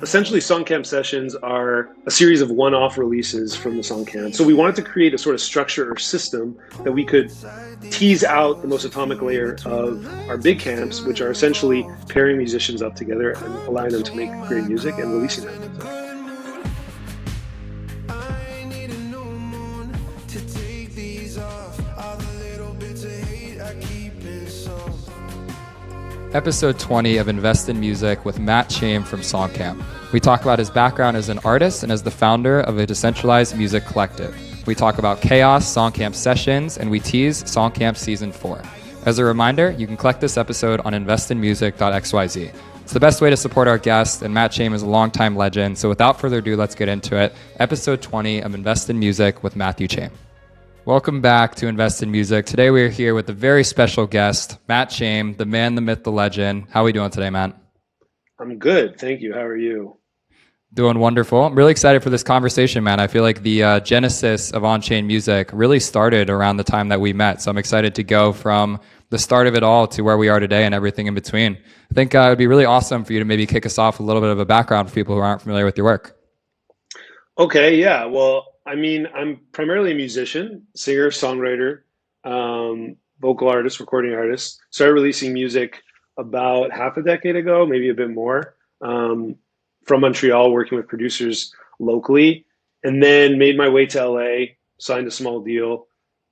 essentially Songcamp Sessions are a series of one-off releases from the Songcamp. So we wanted to create a sort of structure or system that we could tease out the most atomic layer of our big camps, which are essentially pairing musicians up together and allowing them to make great music and releasing that music. Episode 20 of Invest in Music with Matt Chaim from Songcamp. We talk about his background as an artist and as the founder of a decentralized music collective. We talk about CHAOS, Songcamp Sessions, and we tease Songcamp Season 4. As a reminder, you can collect this episode on investinmusic.xyz. It's the best way to support our guest, and Matt Chaim is a longtime legend. So without further ado, let's get into it. Episode 20 of Invest in Music with Matthew Chaim. Welcome back to Invest in Music. Today we are here with a very special guest, Matt Chaim, the man, the myth, the legend. How are we doing today, Matt? I'm good. Thank you. How are you? Doing wonderful. I'm really excited for this conversation, man. I feel like the genesis of Onchain music really started around the time that we met. So I'm excited to go from the start of it all to where we are today and everything in between. I think it would be really awesome for you to maybe kick us off with a little bit of a background for people who aren't familiar with your work. Okay, yeah. Well, I mean, I'm primarily a musician, singer, songwriter, vocal artist, recording artist. Started releasing music about half a decade ago, maybe a bit more, from Montreal, working with producers locally, and then made my way to LA, signed a small deal,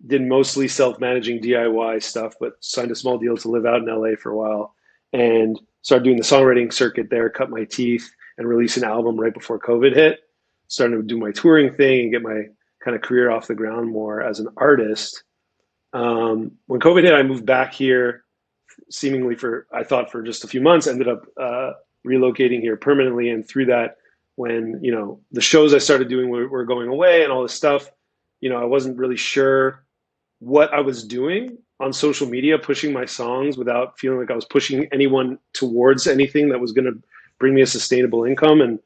did mostly self-managing DIY stuff, but signed a small deal to live out in LA for a while, and started doing the songwriting circuit there, cut my teeth, and released an album right before COVID hit. Starting to do my touring thing and get my kind of career off the ground more as an artist. When COVID hit, I moved back here seemingly I thought for just a few months, ended up relocating here permanently. And through that, when, the shows I started doing were going away and all this stuff, I wasn't really sure what I was doing on social media, pushing my songs without feeling like I was pushing anyone towards anything that was going to bring me a sustainable income. And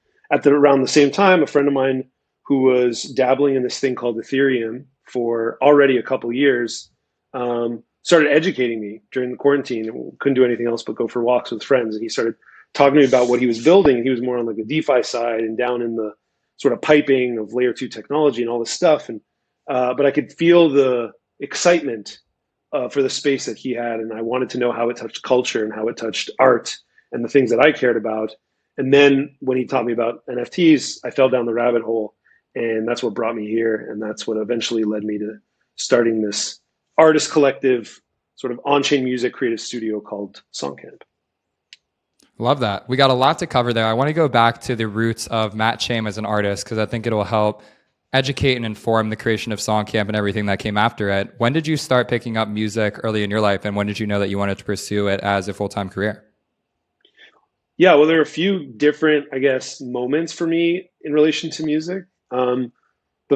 around the same time, a friend of mine who was dabbling in this thing called Ethereum for already a couple years started educating me during the quarantine. Couldn't do anything else but go for walks with friends. And he started talking to me about what he was building. He was more on like the DeFi side and down in the sort of piping of layer 2 technology and all this stuff. And but I could feel the excitement for the space that he had. And I wanted to know how it touched culture and how it touched art and the things that I cared about. And then when he taught me about NFTs, I fell down the rabbit hole, and that's what brought me here. And that's what eventually led me to starting this artist collective, sort of on-chain music creative studio called Songcamp. Love that. We got a lot to cover there. I want to go back to the roots of Matt Chaim as an artist, because I think it'll help educate and inform the creation of Songcamp and everything that came after it. When did you start picking up music early in your life, and when did you know that you wanted to pursue it as a full-time career? Yeah, well, there are a few different, moments for me in relation to music. The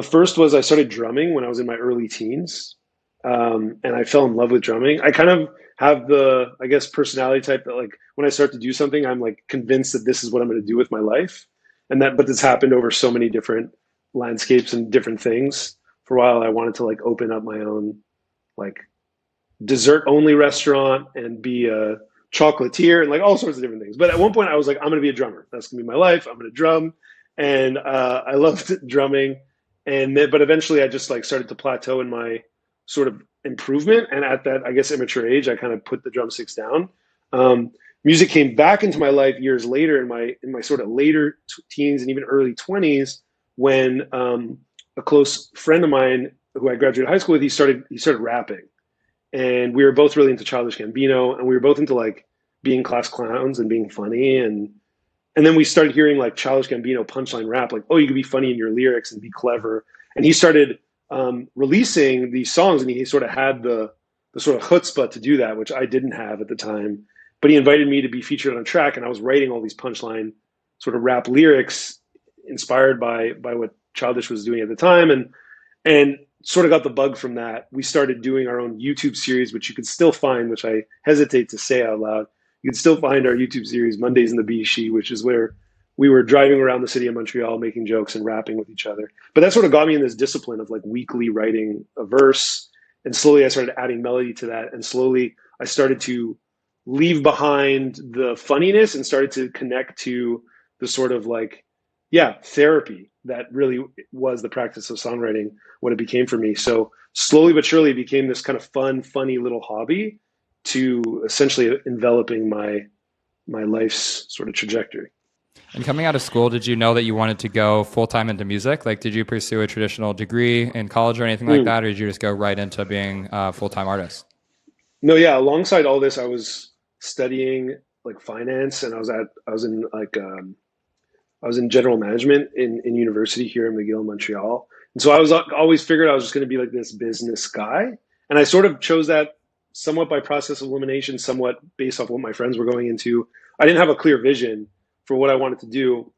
first was I started drumming when I was in my early teens, and I fell in love with drumming. I kind of have the, personality type that like when I start to do something, I'm like convinced that this is what I'm going to do with my life. But this happened over so many different landscapes and different things. For a while, I wanted to like open up my own like dessert only restaurant and be a chocolatier and like all sorts of different things. But at one point I was like, I'm going to be a drummer. That's going to be my life. I'm going to drum. And I loved drumming. But eventually I just like started to plateau in my sort of improvement. And at that, immature age, I kind of put the drumsticks down. Music came back into my life years later in my sort of later teens and even early 20s when a close friend of mine who I graduated high school with, he started rapping. And we were both really into Childish Gambino, and we were both into like being class clowns and being funny. And then we started hearing like Childish Gambino punchline rap, like, oh, you could be funny in your lyrics and be clever. And he started releasing these songs, and he sort of had the sort of chutzpah to do that, which I didn't have at the time. But he invited me to be featured on track, and I was writing all these punchline sort of rap lyrics inspired by what Childish was doing at the time. And sort of got the bug from that. We started doing our own YouTube series, which you can still find, which I hesitate to say out loud. You can still find our YouTube series, Mondays in the Bishi, which is where we were driving around the city of Montreal, making jokes and rapping with each other. But that sort of got me in this discipline of like weekly writing a verse. And slowly I started adding melody to that. And slowly I started to leave behind the funniness and started to connect to the sort of like, therapy that really was the practice of songwriting, what it became for me. So slowly but surely it became this kind of fun, funny little hobby to essentially enveloping my life's sort of trajectory. And coming out of school, did you know that you wanted to go full-time into music? Like, did you pursue a traditional degree in college or anything like that? Or did you just go right into being a full-time artist? No, yeah. Alongside all this, I was studying like finance, and I was in general management in university here in McGill, Montreal. And so I was always figured I was just going to be like this business guy, and I sort of chose that somewhat by process of elimination, somewhat based off what my friends were going into. I didn't have a clear vision for what I wanted to do,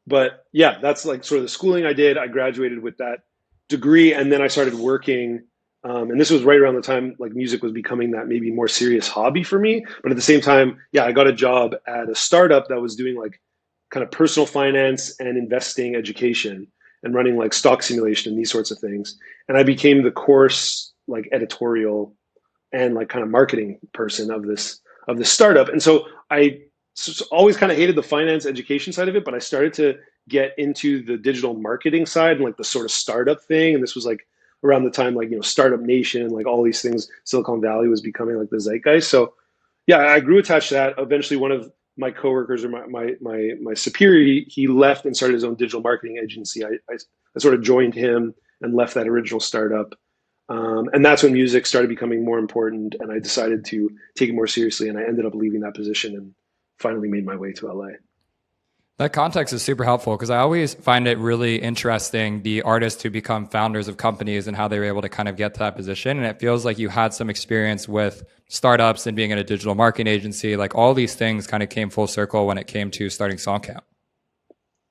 but yeah, that's like sort of the schooling I did. I graduated with that degree, and then I started working. And this was right around the time like music was becoming that maybe more serious hobby for me. But at the same time, yeah, I got a job at a startup that was doing like kind of personal finance and investing education and running like stock simulation and these sorts of things. And I became the course like editorial and like kind of marketing person of this startup. And so I always kind of hated the finance education side of it, but I started to get into the digital marketing side and like the sort of startup thing. And this was like around the time like, Startup Nation, like all these things, Silicon Valley was becoming like the zeitgeist. So yeah, I grew attached to that. Eventually one of my coworkers or my superior, he left and started his own digital marketing agency. I sort of joined him and left that original startup. And that's when music started becoming more important, and I decided to take it more seriously, and I ended up leaving that position and finally made my way to LA. That context is super helpful because I always find it really interesting, the artists who become founders of companies and how they were able to kind of get to that position. And it feels like you had some experience with startups and being in a digital marketing agency. Like all these things kind of came full circle when it came to starting Songcamp.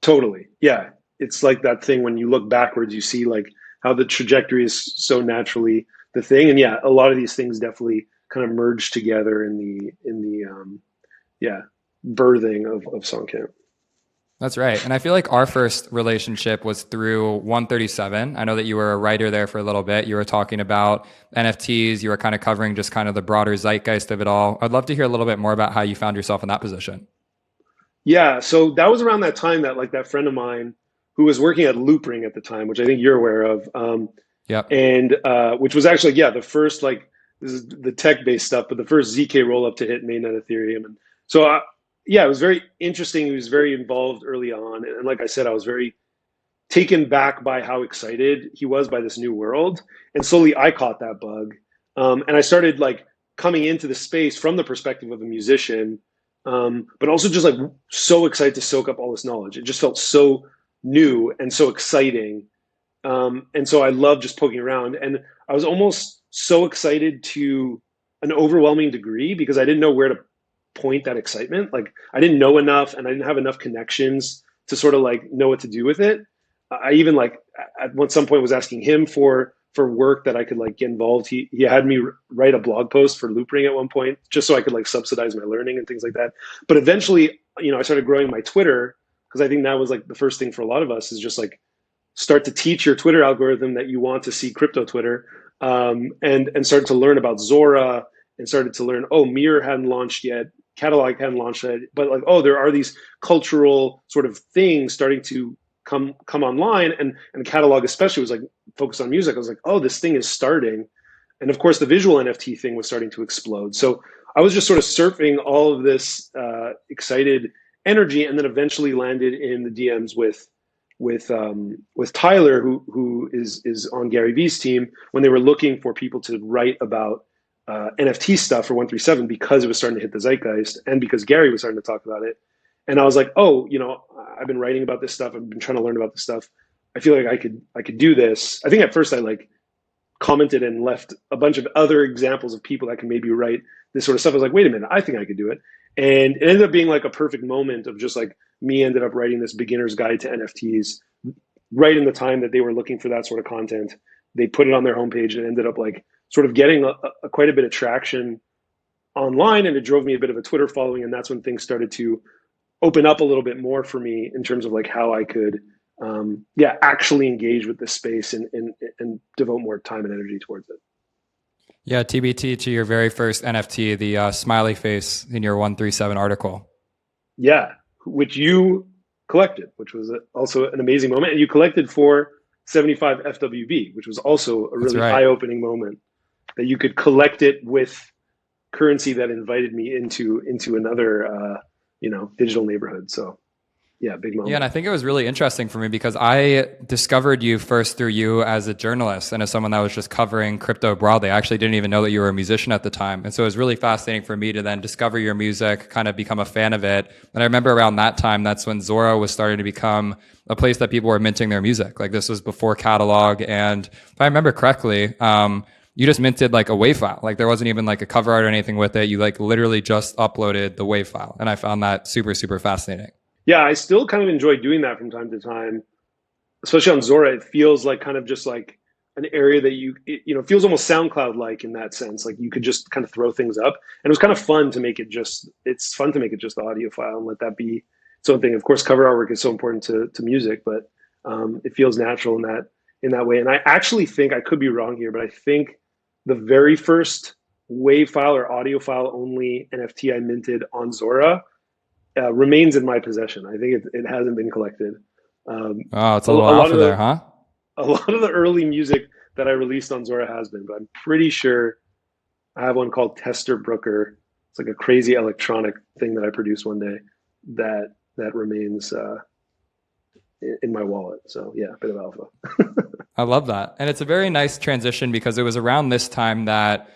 Totally. Yeah. It's like that thing when you look backwards, you see like how the trajectory is so naturally the thing. And yeah, a lot of these things definitely kind of merge together in the birthing of Songcamp. That's right. And I feel like our first relationship was through 137. I know that you were a writer there for a little bit. You were talking about NFTs. You were kind of covering just kind of the broader zeitgeist of it all. I'd love to hear a little bit more about how you found yourself in that position. Yeah. So that was around that time that like that friend of mine who was working at Loopring at the time, which I think you're aware of. Yep. And which was actually, the first, like, this is the tech-based stuff, but the first ZK rollup to hit mainnet Ethereum. And so, it was very interesting. He was very involved early on. And like I said, I was very taken back by how excited he was by this new world. And slowly I caught that bug. And I started like coming into the space from the perspective of a musician, but also just like so excited to soak up all this knowledge. It just felt so new and so exciting. And so I loved just poking around. And I was almost so excited to an overwhelming degree because I didn't know where to point that excitement. Like I didn't know enough and I didn't have enough connections to sort of like know what to do with it. I even like at some point was asking him for work that I could like get involved. He had me write a blog post for Loopring at one point just so I could like subsidize my learning and things like that. But eventually, I started growing my Twitter because I think that was like the first thing for a lot of us is just like start to teach your Twitter algorithm that you want to see crypto Twitter, and started to learn about Zora and started to learn, Mirror hadn't launched yet, Catalog hadn't launched yet, but like, there are these cultural sort of things starting to come online, and Catalog especially was like focused on music. I was like, this thing is starting. And of course the visual NFT thing was starting to explode. So I was just sort of surfing all of this excited energy, and then eventually landed in the DMs with Tyler, who is on Gary Vee's team, when they were looking for people to write about NFT stuff for 137 because it was starting to hit the zeitgeist and because Gary was starting to talk about it. And I was like, I've been writing about this stuff. I've been trying to learn about this stuff. I feel like I could do this. I think at first I like commented and left a bunch of other examples of people that can maybe write this sort of stuff. I was like, wait a minute, I think I could do it. And it ended up being like a perfect moment of just like me ended up writing this beginner's guide to NFTs right in the time that they were looking for that sort of content. They put it on their homepage and ended up like sort of getting quite a bit of traction online. And it drove me a bit of a Twitter following. And that's when things started to open up a little bit more for me in terms of like how I could, actually engage with this space and devote more time and energy towards it. Yeah, TBT to your very first NFT, the smiley face in your 137 article. Yeah, which you collected, which was also an amazing moment. And you collected for 75 FWB, which was also a That's really right. eye-opening moment that you could collect it with currency that invited me into another digital neighborhood. So yeah, big Yeah, and moment. I think it was really interesting for me because I discovered you first through you as a journalist and as someone that was just covering crypto broadly. I actually didn't even know that you were a musician at the time. And so it was really fascinating for me to then discover your music, kind of become a fan of it. And I remember around that time, that's when Zora was starting to become a place that people were minting their music. Like this was before catalog. And if I remember correctly, you just minted like a WAV file. Like there wasn't even like a cover art or anything with it. You like literally just uploaded the WAV file. And I found that super, super fascinating. Yeah, I still kind of enjoy doing that from time to time, especially on Zora. It feels like kind of just like an area that it feels almost SoundCloud like in that sense. Like you could just kind of throw things up, and it was kind of fun to make it just. It's fun to make it just the audio file and let that be its own thing. Of course, cover artwork is so important to music, but it feels natural in that way. And I actually think I could be wrong here, but I think the very first WAV file or audio file only NFT I minted on Zora remains in my possession. I think it hasn't been collected. Um, Oh, it's a, a little a lot alpha of there, the huh? a lot of the early music that I released on Zora has been, but I'm pretty sure I have one called Tester Brooker. It's like a crazy electronic thing that I produced one day that remains in my wallet. So yeah, a bit of alpha. I love that. And it's a very nice transition because it was around this time that,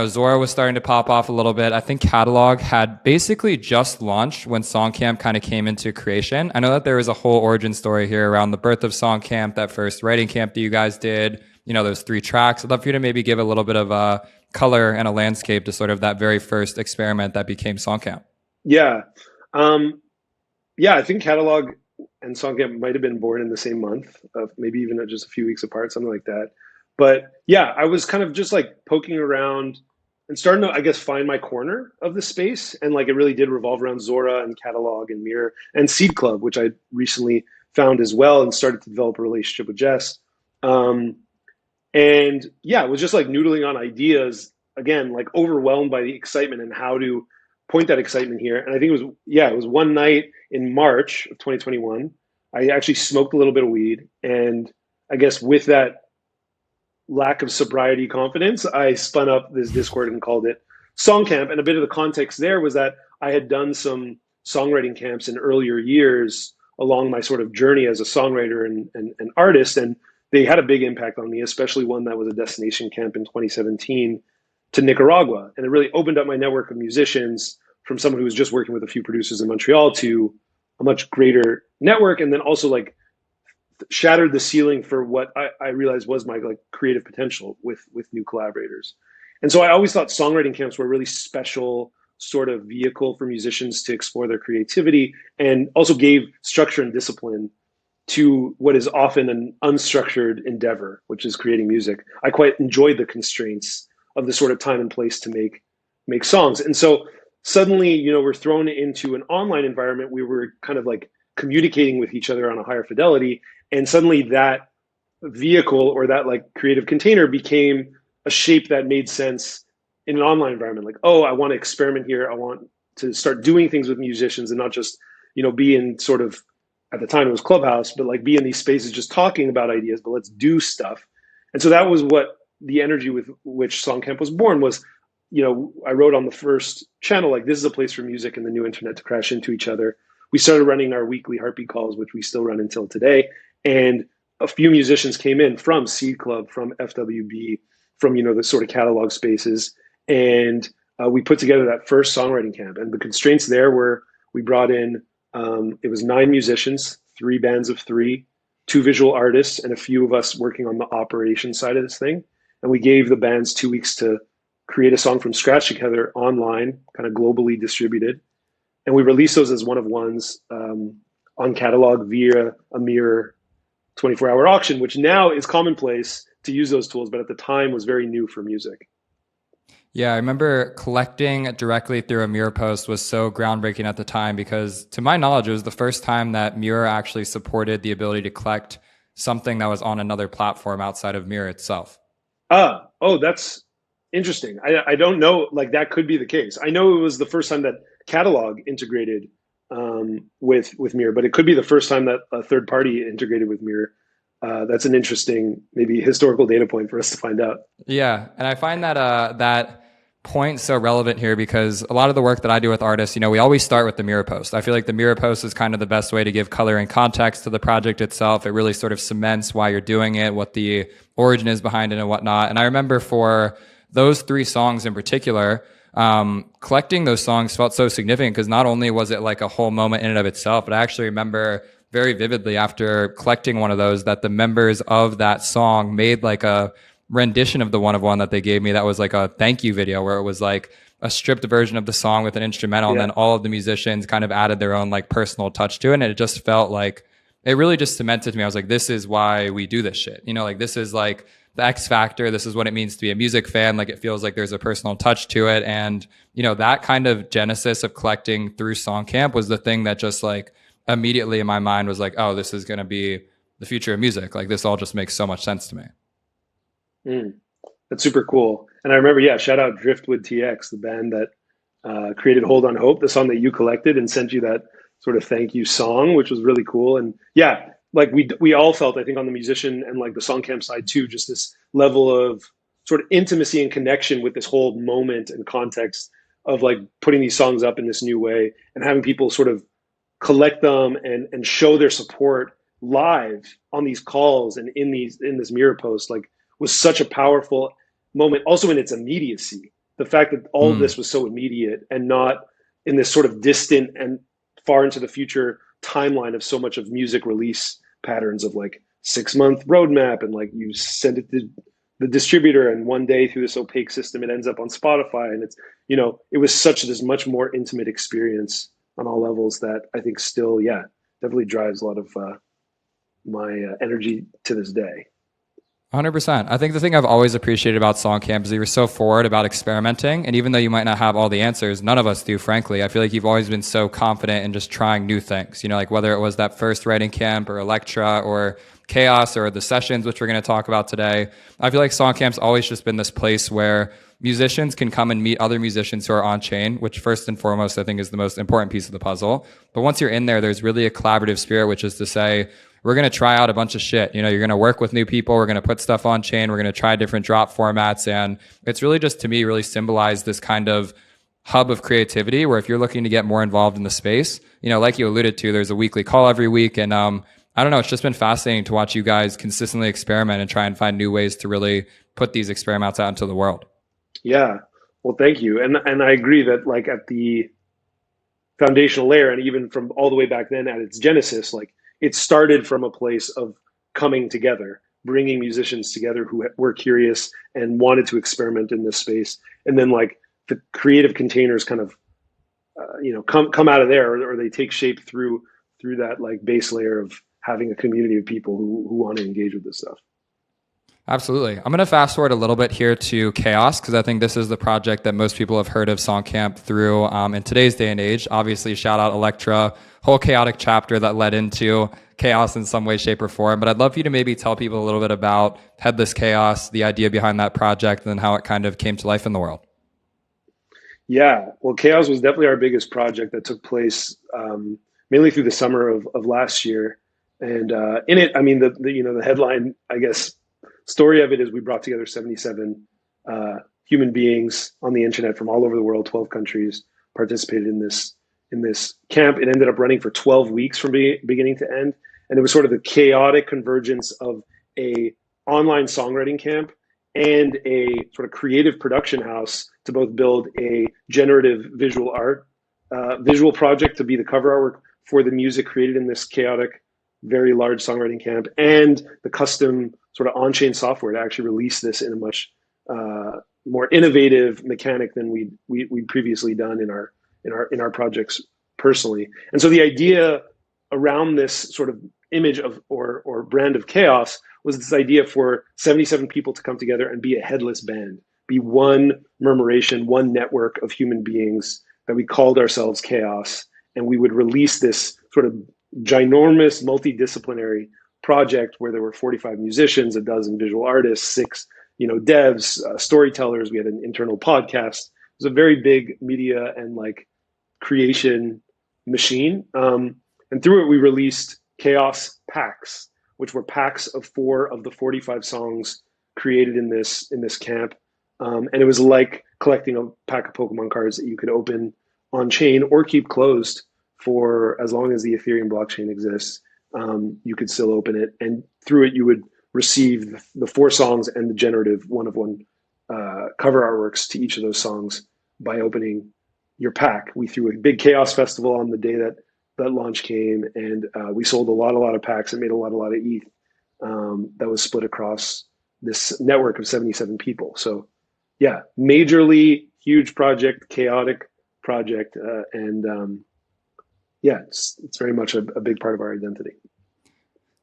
Zora was starting to pop off a little bit. I think Catalog had basically just launched when Songcamp kind of came into creation. I know that there was a whole origin story here around the birth of Songcamp, that first writing camp that you guys did, those 3 tracks. I'd love for you to maybe give a little bit of a color and a landscape to sort of that very first experiment that became Songcamp. Yeah. Um, yeah, I think Catalog and Songcamp might have been born in the same month, maybe even just a few weeks apart, something like that. But yeah, I was kind of just like poking around and starting to, I guess, find my corner of the space. And like it really did revolve around Zora and Catalog and Mirror and Seed Club, which I recently found as well and started to develop a relationship with Jess. Um, and yeah, it was just like noodling on ideas again, like overwhelmed by the excitement and how to point that excitement here. And I think it was one night in March of 2021. I actually smoked a little bit of weed. And I guess with that lack of sobriety confidence, I spun up this Discord and called it Songcamp. And a bit of the context there was that I had done some songwriting camps in earlier years along my sort of journey as a songwriter and artist. And they had a big impact on me, especially one that was a destination camp in 2017 to Nicaragua. And it really opened up my network of musicians from someone who was just working with a few producers in Montreal to a much greater network. And then also like shattered the ceiling for what I realized was my like creative potential with new collaborators. And so I always thought songwriting camps were a really special sort of vehicle for musicians to explore their creativity and also gave structure and discipline to what is often an unstructured endeavor, which is creating music. I quite enjoyed the constraints of the sort of time and place to make songs. And so suddenly, we're thrown into an online environment where we're kind of like communicating with each other on a higher fidelity. And suddenly that vehicle or that like creative container became a shape that made sense in an online environment. Like, oh, I want to experiment here. I want to start doing things with musicians and not just, be in sort of, at the time it was Clubhouse, but like be in these spaces just talking about ideas, but let's do stuff. And so that was what the energy with which Songcamp was born was, I wrote on the first channel, like this is a place for music and the new internet to crash into each other. We started running our weekly heartbeat calls, which we still run until today. And a few musicians came in from Seed Club, from FWB, from, the sort of catalog spaces. And we put together that first songwriting camp. And the constraints there were we brought in, it was 9 musicians, 3 bands of 3, 2 visual artists, and a few of us working on the operation side of this thing. And we gave the bands 2 weeks to create a song from scratch together online, kind of globally distributed. And we released those as one of ones on catalog via a Mirror 24-hour auction, which now is commonplace to use those tools, but at the time was very new for music. Yeah, I remember collecting directly through a Mirror post was so groundbreaking at the time because, to my knowledge, it was the first time that Mirror actually supported the ability to collect something that was on another platform outside of Mirror itself. Oh, that's interesting. I don't know, like that could be the case. I know it was the first time that Catalog integrated with Mirror, but it could be the first time that a third party integrated with Mirror. That's an interesting, maybe historical data point for us to find out. Yeah, and I find that that point so relevant here because a lot of the work that I do with artists, we always start with the mirror post. I feel like the mirror post is kind of the best way to give color and context to the project itself. It really sort of cements why you're doing it, what the origin is behind it, and whatnot. And I remember for those 3 songs in particular, collecting those songs felt so significant because not only was it like a whole moment in and of itself, but I actually remember very vividly after collecting one of those that the members of that song made like a rendition of the one that they gave me that was like a thank you video where it was like a stripped version of the song with an instrumental, and then all of the musicians kind of added their own like personal touch to it, and it just felt like it really just cemented to me. I was like, this is why we do this shit, like this is like the X factor. This is what it means to be a music fan. Like it feels like there's a personal touch to it, and that kind of genesis of collecting through Songcamp was the thing that just like immediately in my mind was like, oh, this is going to be the future of music. Like this all just makes so much sense to me. That's super cool. And I remember, shout out Driftwood TX, the band that created Hold on Hope, the song that you collected and sent you that sort of thank you song, which was really cool. And like we all felt, I think, on the musician and like the Songcamp side too, just this level of sort of intimacy and connection with this whole moment and context of like putting these songs up in this new way and having people sort of collect them and show their support live on these calls and in this mirror post, like was such a powerful moment. Also in its immediacy, the fact that all of this was so immediate and not in this sort of distant and far into the future timeline of so much of music release patterns of like 6-month roadmap, and like you send it to the distributor and one day through this opaque system it ends up on Spotify, and it's it was such this much more intimate experience on all levels that I think still definitely drives a lot of my energy to this day. 100%. I think the thing I've always appreciated about Songcamp is that you're so forward about experimenting. And even though you might not have all the answers, none of us do, frankly. I feel like you've always been so confident in just trying new things. Like whether it was that first writing camp or Electra or CHAOS or the sessions, which we're going to talk about today. I feel like Songcamp's always just been this place where musicians can come and meet other musicians who are Onchain, which first and foremost, I think is the most important piece of the puzzle. But once you're in there, there's really a collaborative spirit, which is to say, we're going to try out a bunch of shit. You're going to work with new people. We're going to put stuff on chain. We're going to try different drop formats. And it's really just, to me, really symbolized this kind of hub of creativity where if you're looking to get more involved in the space, like you alluded to, there's a weekly call every week. And I don't know, it's just been fascinating to watch you guys consistently experiment and try and find new ways to really put these experiments out into the world. Yeah. Well, thank you. And I agree that like at the foundational layer and even from all the way back then at its genesis, like it started from a place of coming together, bringing musicians together who were curious and wanted to experiment in this space. And then like the creative containers kind of, come out of there, or they take shape through that like base layer of having a community of people who want to engage with this stuff. Absolutely. I'm going to fast forward a little bit here to CHAOS because I think this is the project that most people have heard of Songcamp through in today's day and age. Obviously, shout out Electra, whole chaotic chapter that led into CHAOS in some way, shape, or form. But I'd love for you to maybe tell people a little bit about Headless Chaos, the idea behind that project, and then how it kind of came to life in the world. Yeah, well, CHAOS was definitely our biggest project that took place mainly through the summer of last year. And in it, I mean, the headline, I guess, story of it is we brought together 77 human beings on the internet from all over the world. 12 countries participated in this camp. It ended up running for 12 weeks from beginning to end, and it was sort of the chaotic convergence of a online songwriting camp and a sort of creative production house to both build a generative visual art visual project to be the cover artwork for the music created in this chaotic, very large songwriting camp, and the custom sort of on-chain software to actually release this in a much more innovative mechanic than we'd previously done in our projects personally. And so the idea around this sort of image of or brand of chaos was this idea for 77 people to come together and be a headless band, be one murmuration, one network of human beings that we called ourselves Chaos, and we would release this sort of ginormous multidisciplinary project where there were 45 musicians, a dozen visual artists, 6 devs, storytellers. We had an internal podcast. It was a very big media and like creation machine. And through it, we released CHAOS packs, which were packs of 4 of the 45 songs created in this camp. And it was like collecting a pack of Pokemon cards that you could open on chain or keep closed for as long as the Ethereum blockchain exists. You could still open it, and through it, you would receive the 4 songs and the generative one-of-one cover artworks to each of those songs by opening your pack. We threw a big chaos festival on the day that launch came, and we sold a lot of packs and made a lot of ETH that was split across this network of 77 people. So yeah, majorly huge project, chaotic project, and yeah, it's very much a big part of our identity.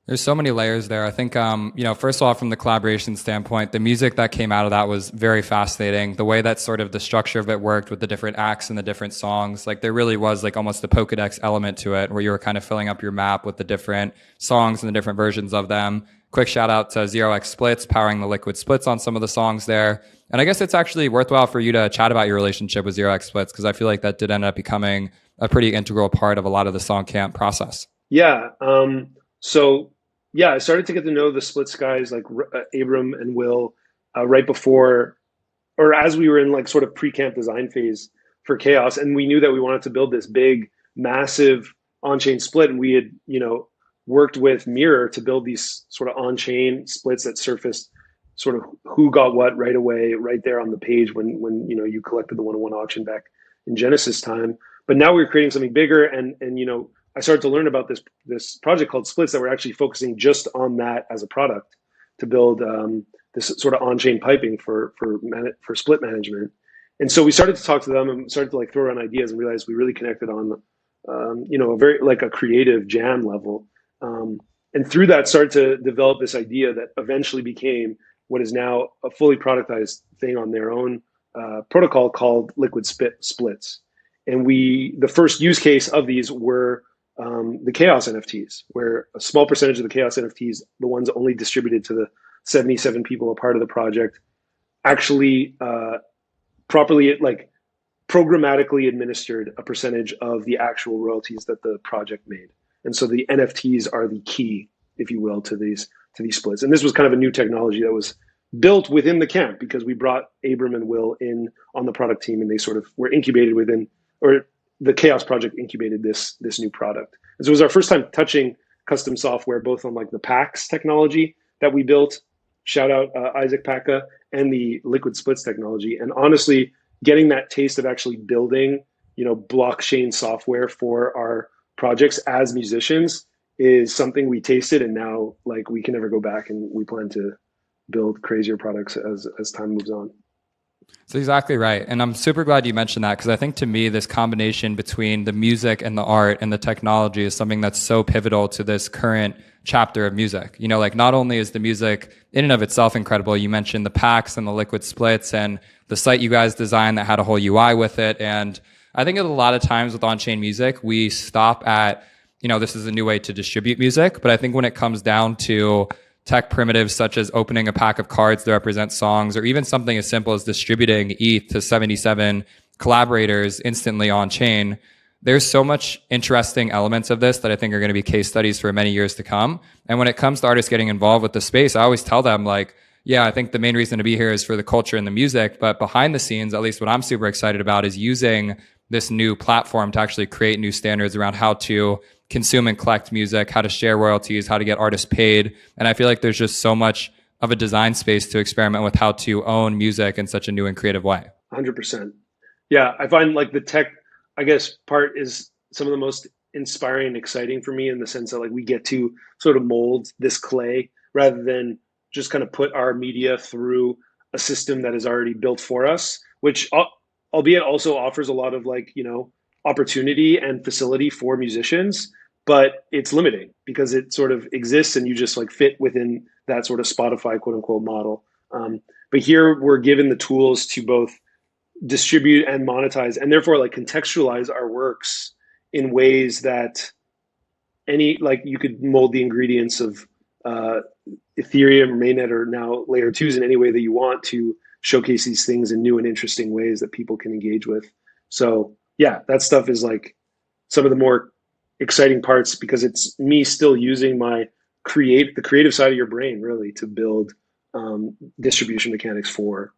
There's so many layers there. I think, first of all, from the collaboration standpoint, the music that came out of that was very fascinating. The way that sort of the structure of it worked with the different acts and the different songs, like there really was like almost a Pokedex element to it, where you were kind of filling up your map with the different songs and the different versions of them. Quick shout out to 0x Splits, powering the liquid splits on some of the songs there. And I guess it's actually worthwhile for you to chat about your relationship with 0x Splits, because I feel like that did end up becoming a pretty integral part of a lot of the Songcamp process. Yeah. So yeah, I started to get to know the Splits guys, like Abram and Will, right before, or as we were in like sort of pre-camp design phase for CHAOS, and we knew that we wanted to build this big, massive on-chain split, and we had, worked with Mirror to build these sort of on-chain splits that surfaced sort of who got what right away, right there on the page when you collected the one-on-one auction back in Genesis time. But now we're creating something bigger, and I started to learn about this project called Splits that we're actually focusing just on that as a product to build this sort of on-chain piping for split management. And so we started to talk to them and started to like throw around ideas and realized we really connected on a very like a creative jam level. And through that started to develop this idea that eventually became what is now a fully productized thing on their own protocol called liquid splits. And the first use case of these were the CHAOS NFTs, where a small percentage of the CHAOS NFTs, the ones only distributed to the 77 people a part of the project, actually properly, like programmatically administered a percentage of the actual royalties that the project made. And so the NFTs are the key, if you will, to these splits. And this was kind of a new technology that was built within the camp because we brought Abram and Will in on the product team, and they sort of were incubated within, or the CHAOS project incubated this new product. And so it was our first time touching custom software, both on like the PAX technology that we built, shout out Isaac Paka, and the liquid splits technology. And honestly, getting that taste of actually building, blockchain software for our projects as musicians is something we tasted, and now like we can never go back, and we plan to build crazier products as time moves on. That's exactly right. And I'm super glad you mentioned that, because I think to me, this combination between the music and the art and the technology is something that's so pivotal to this current chapter of music. Like not only is the music in and of itself incredible, you mentioned the packs and the liquid splits and the site you guys designed that had a whole UI with it. And I think a lot of times with on-chain music, we stop at, this is a new way to distribute music. But I think when it comes down to tech primitives such as opening a pack of cards that represent songs, or even something as simple as distributing ETH to 77 collaborators instantly on chain, there's so much interesting elements of this that I think are going to be case studies for many years to come. And when it comes to artists getting involved with the space, I always tell them like, yeah, I think the main reason to be here is for the culture and the music, but behind the scenes, at least what I'm super excited about is using this new platform to actually create new standards around how to consume and collect music, how to share royalties, how to get artists paid. And I feel like there's just so much of a design space to experiment with how to own music in such a new and creative way. 100%. Yeah, I find like the tech, I guess, part is some of the most inspiring and exciting for me, in the sense that like we get to sort of mold this clay rather than just kind of put our media through a system that is already built for us, which albeit also offers a lot of like, opportunity and facility for musicians, but it's limiting because it sort of exists and you just like fit within that sort of Spotify quote unquote model. But here we're given the tools to both distribute and monetize, and therefore like contextualize our works in ways that you could mold the ingredients of Ethereum, mainnet, or now layer twos in any way that you want to showcase these things in new and interesting ways that people can engage with. So yeah, that stuff is like some of the more exciting parts because it's me still using the creative side of your brain really to build distribution mechanics for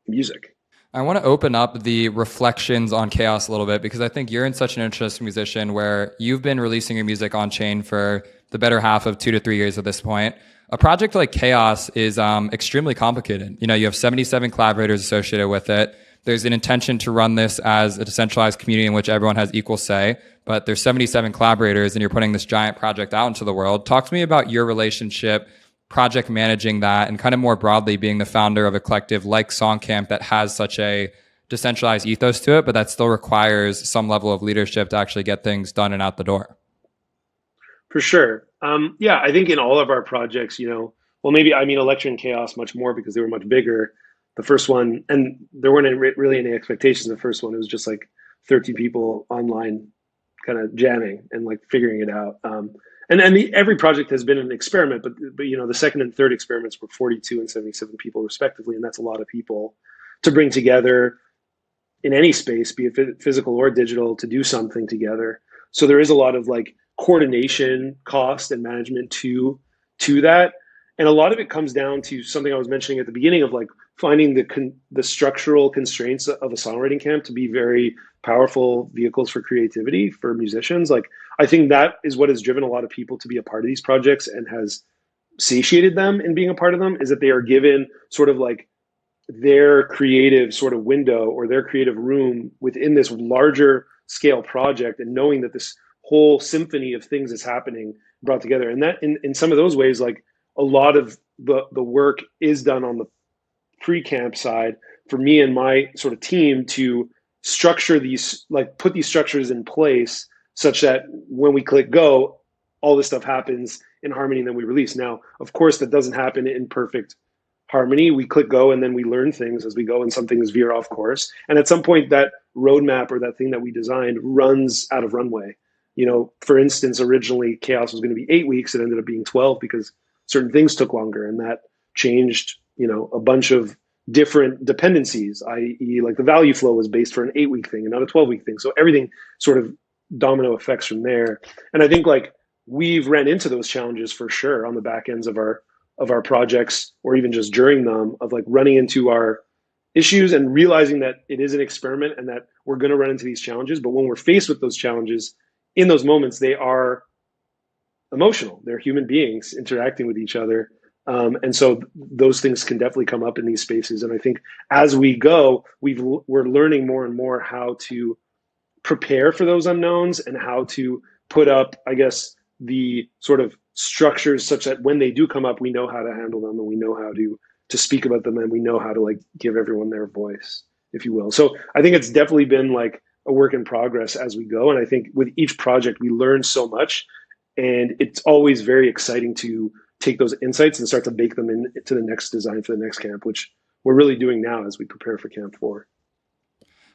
music. I want to open up the reflections on CHAOS a little bit because I think you're in such an interesting musician where you've been releasing your music on chain for the better half of 2 to 3 years at this point. A project like CHAOS is extremely complicated. You know, you have 77 collaborators associated with it. There's an intention to run this as a decentralized community in which everyone has equal say, but there's 77 collaborators and you're putting this giant project out into the world. Talk to me about your relationship, project managing that, and kind of more broadly being the founder of a collective like Songcamp that has such a decentralized ethos to it, but that still requires some level of leadership to actually get things done and out the door. For sure. Yeah, I think in all of our projects, well, maybe, I mean, Electra and Chaos much more because they were much bigger. The first one, and there weren't really any expectations. The first one, it was just like 13 people online kind of jamming and like figuring it out. Every project has been an experiment, but the second and third experiments were 42 and 77 people respectively, and that's a lot of people to bring together in any space, be it physical or digital, to do something together. So there is a lot of like coordination, cost, and management to that, and a lot of it comes down to something I was mentioning at the beginning of like finding the structural constraints of a songwriting camp to be very powerful vehicles for creativity for musicians. Like I think that is what has driven a lot of people to be a part of these projects and has satiated them in being a part of them, is that they are given sort of like their creative sort of window or their creative room within this larger scale project, and knowing that this whole symphony of things is happening brought together. And that in some of those ways, like a lot of the work is done on the pre-camp side for me and my sort of team to structure these, like put these structures in place such that when we click go, all this stuff happens in harmony and then we release. Now, of course, that doesn't happen in perfect harmony. We click go and then we learn things as we go, and some things veer off course. And at some point, that roadmap or that thing that we designed runs out of runway. For instance, originally Chaos was going to be 8 weeks. It ended up being 12 because certain things took longer, and that changed, a bunch of different dependencies, i.e. like the value flow was based for an 8-week thing and not a 12-week thing. So everything sort of domino effects from there. And I think like we've ran into those challenges for sure on the back ends of our projects, or even just during them, of like running into our issues and realizing that it is an experiment and that we're going to run into these challenges. But when we're faced with those challenges, in those moments, they are emotional. They're human beings interacting with each other. And so those things can definitely come up in these spaces. And I think as we go, we're learning more and more how to prepare for those unknowns and how to put up, I guess, the sort of structures such that when they do come up, we know how to handle them and we know how to speak about them, and we know how to like give everyone their voice, if you will. So I think it's definitely been like a work in progress as we go. And I think with each project, we learn so much, and it's always very exciting to take those insights and start to bake them into the next design for the next camp, which we're really doing now as we prepare for Camp 4.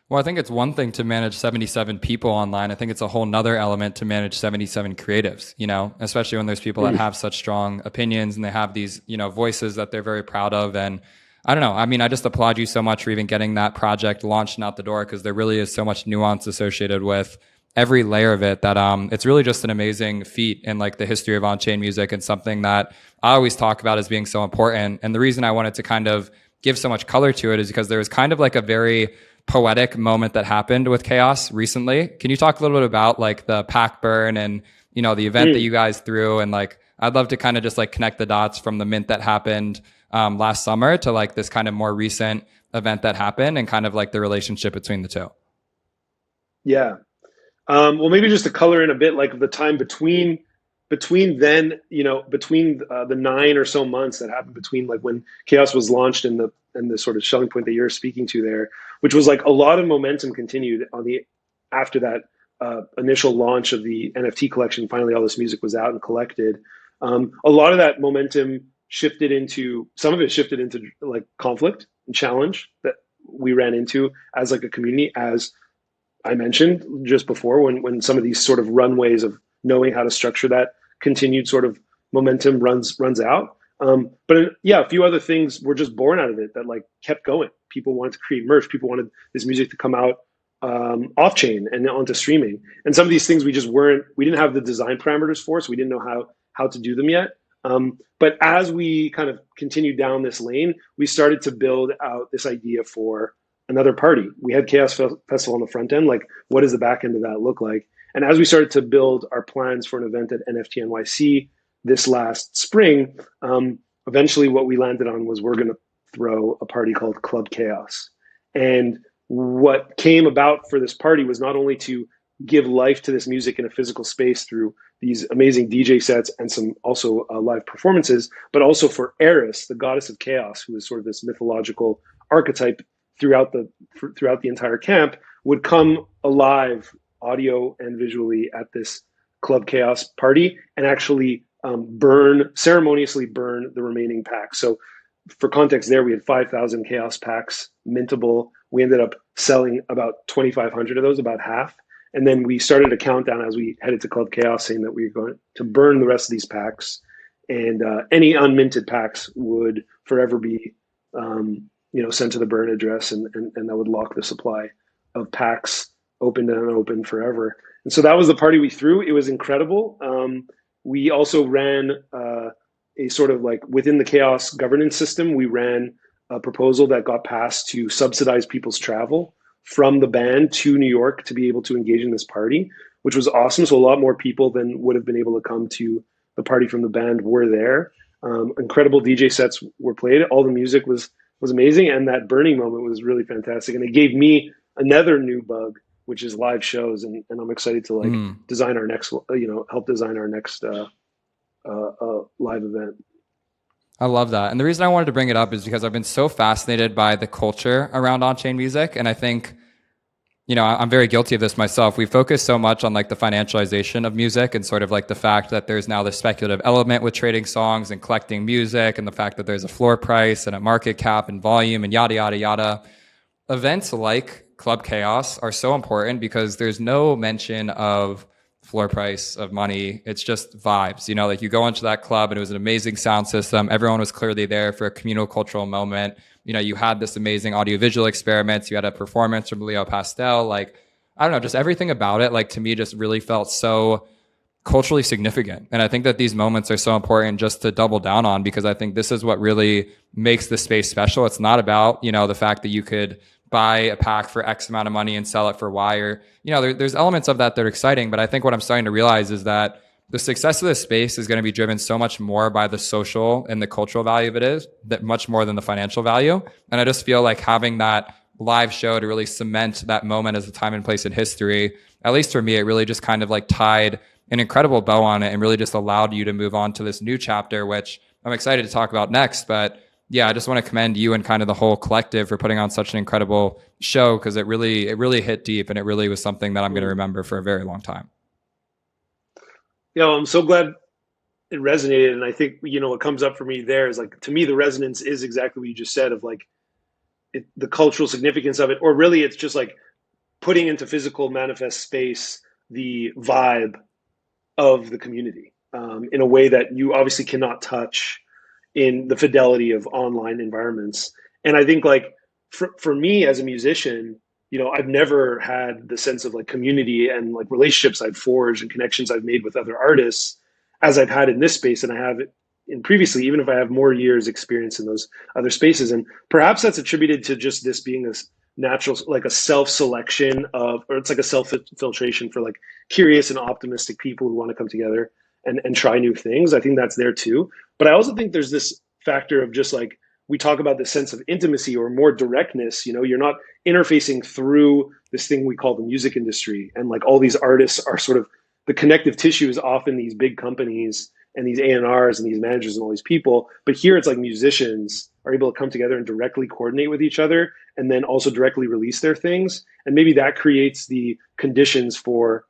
Well, I think it's one thing to manage 77 people online. I think it's a whole nother element to manage 77 creatives, especially when there's people that have such strong opinions and they have these, voices that they're very proud of. And I don't know. I mean, I just applaud you so much for even getting that project launched and out the door, because there really is so much nuance associated with every layer of it that it's really just an amazing feat in like the history of on-chain music, and something that I always talk about as being so important. And the reason I wanted to kind of give so much color to it is because there was kind of like a very poetic moment that happened with Chaos recently. Can you talk a little bit about like the pack burn and, the event that you guys threw? And like, I'd love to kind of just like connect the dots from the mint that happened last summer to like this kind of more recent event that happened, and kind of like the relationship between the two. Yeah. Well, maybe just to color in a bit, like the time between then, between the 9 or so months that happened between like when Chaos was launched and the sort of shelling point that you're speaking to there, which was like a lot of momentum continued after that initial launch of the NFT collection. Finally, all this music was out and collected. A lot of that momentum some of it shifted into like conflict and challenge that we ran into as like a community, as I mentioned just before, when some of these sort of runways of knowing how to structure that continued sort of momentum runs out. But a few other things were just born out of it that like kept going. People wanted to create merch. People wanted this music to come out off chain and onto streaming. And some of these things we didn't have the design parameters for, so we didn't know how to do them yet. But as we kind of continued down this lane, we started to build out this idea for another party. We had Festival on the front end. Like, what does the back end of that look like? And as we started to build our plans for an event at NFT NYC this last spring, eventually what we landed on was we're going to throw a party called Club CHAOS. And what came about for this party was not only to give life to this music in a physical space through these amazing DJ sets and some also live performances, but also for Eris, the goddess of chaos, who is sort of this mythological archetype throughout the entire camp, would come alive audio and visually at this Club CHAOS party and actually ceremoniously burn the remaining packs. So for context there, we had 5,000 chaos packs mintable. We ended up selling about 2,500 of those, about half. And then we started a countdown as we headed to Club CHAOS, saying that we were going to burn the rest of these packs. And any unminted packs would forever be sent to the burn address, and that would lock the supply of packs opened and unopened forever. And so that was the party we threw. It was incredible. We also ran a sort of like within the chaos governance system, we ran a proposal that got passed to subsidize people's travel from the band to New York to be able to engage in this party, which was awesome. So a lot more people than would have been able to come to the party from the band were there. Incredible DJ sets were played. All the music was amazing. And that burning moment was really fantastic. And it gave me another new bug, which is live shows. And I'm excited to design our next, help design our next live event. I love that. And the reason I wanted to bring it up is because I've been so fascinated by the culture around on-chain music. And I think, I'm very guilty of this myself. We focus so much on like the financialization of music and sort of like the fact that there's now this speculative element with trading songs and collecting music, and the fact that there's a floor price and a market cap and volume and yada, yada, yada. Events like Club CHAOS are so important because there's no mention of floor price of money. It's just vibes, like you go into that club and it was an amazing sound system. Everyone was clearly there for a communal cultural moment. You had this amazing audiovisual experiments. You had a performance from Leo Pastel. Like, I don't know, just everything about it, like to me just really felt so culturally significant. And I think that these moments are so important just to double down on, because I think this is what really makes the space special. It's not about, the fact that you could buy a pack for X amount of money and sell it for Y, or, there's elements of that that are exciting. But I think what I'm starting to realize is that the success of this space is going to be driven so much more by the social and the cultural value of it is, that much more than the financial value. And I just feel like having that live show to really cement that moment as a time and place in history, at least for me, it really just kind of like tied an incredible bow on it and really just allowed you to move on to this new chapter, which I'm excited to talk about next. But yeah, I just want to commend you and kind of the whole collective for putting on such an incredible show, because it really hit deep, and it really was something that I'm going to remember for a very long time. I'm so glad it resonated. And I think, what comes up for me there is like, to me, the resonance is exactly what you just said of like the cultural significance of it, or really it's just like putting into physical manifest space the vibe of the community in a way that you obviously cannot touch in the fidelity of online environments. And I think like for me as a musician, I've never had the sense of like community and like relationships I've forged and connections I've made with other artists as I've had in this space, and I have in previously, even if I have more years experience in those other spaces. And perhaps that's attributed to just this being this natural, like a self-selection of, or it's like a self-filtration for like curious and optimistic people who want to come together and try new things. I think that's there too. But I also think there's this factor of just like, we talk about this sense of intimacy or more directness. You're not interfacing through this thing we call the music industry. And like all these artists are sort of, the connective tissue is often these big companies and these A&Rs and these managers and all these people. But here it's like musicians are able to come together and directly coordinate with each other, and then also directly release their things. And maybe that creates the conditions for,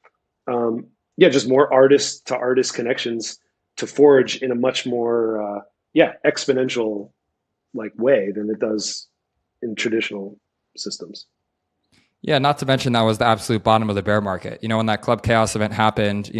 just more artist to artist connections to forge in a much more, exponential like way than it does in traditional systems. Yeah, not to mention that was the absolute bottom of the bear market. When that Club CHAOS event happened,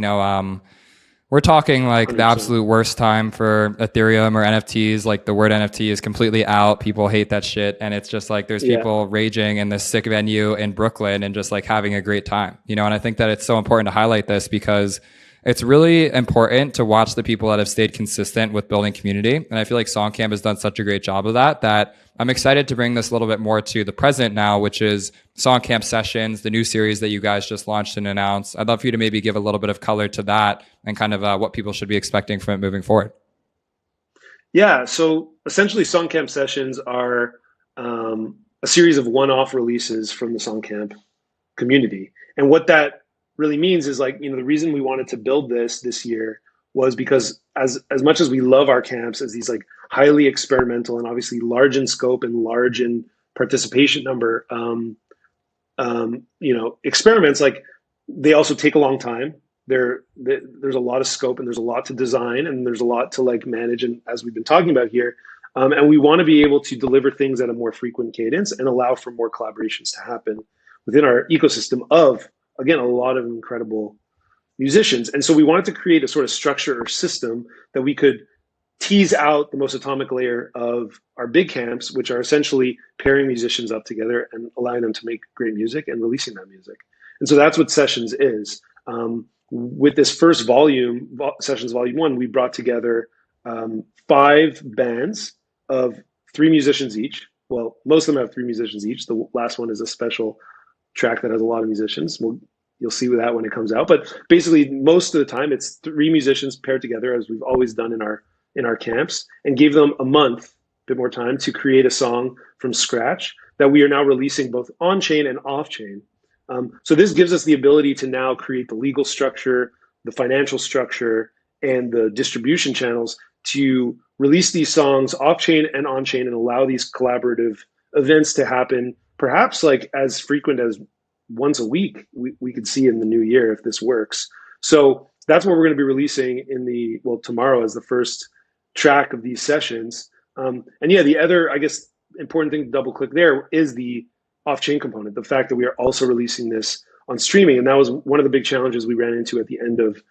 We're talking like the 100%. absolute worst time for Ethereum or NFTs. Like the word NFT is completely out. People hate that shit. And it's just like there's Yeah, people raging in this sick venue in Brooklyn and just like having a great time, you know? And I think that it's so important to highlight this because it's really important to watch the people that have stayed consistent with building community. And I feel like Songcamp has done such a great job of that, that I'm excited to bring this a little bit more to the present now, which is Songcamp Sessions, the new series that you guys just launched and announced. I'd love for you to maybe give a little bit of color to that and kind of what people should be expecting from it moving forward. yeah. So essentially, Songcamp sessions are a series of one-off releases from the Songcamp community. And what that really means is like, the reason we wanted to build this year was because as much as we love our camps as these like highly experimental and obviously large in scope and large in participation number, experiments, like they also take a long time. There's a lot of scope and there's a lot to design and there's a lot to like manage. And as we've been talking about here, and we want to be able to deliver things at a more frequent cadence and allow for more collaborations to happen within our ecosystem of, again, a lot of incredible musicians. And so we wanted to create a sort of structure or system that we could tease out the most atomic layer of our big camps, which are essentially pairing musicians up together and allowing them to make great music and releasing that music. And so that's what Sessions is. With this first volume, Sessions Volume 1, we brought together 5 bands of 3 musicians each. Well, most of them have 3 musicians each. The last one is a special track that has a lot of musicians. You'll see that when it comes out. But basically, most of the time, it's 3 musicians paired together, as we've always done in our camps, and gave them a month, a bit more time, to create a song from scratch that we are now releasing both on-chain and off-chain. So this gives us the ability to now create the legal structure, the financial structure, and the distribution channels to release these songs off-chain and on-chain and allow these collaborative events to happen, perhaps like as frequent as once a week. We could see in the new year if this works. So that's what we're going to be releasing tomorrow as the first track of these sessions. And yeah, the other, I guess, important thing to double click there is the off-chain component, the fact that we are also releasing this on streaming. And that was one of the big challenges we ran into at the end of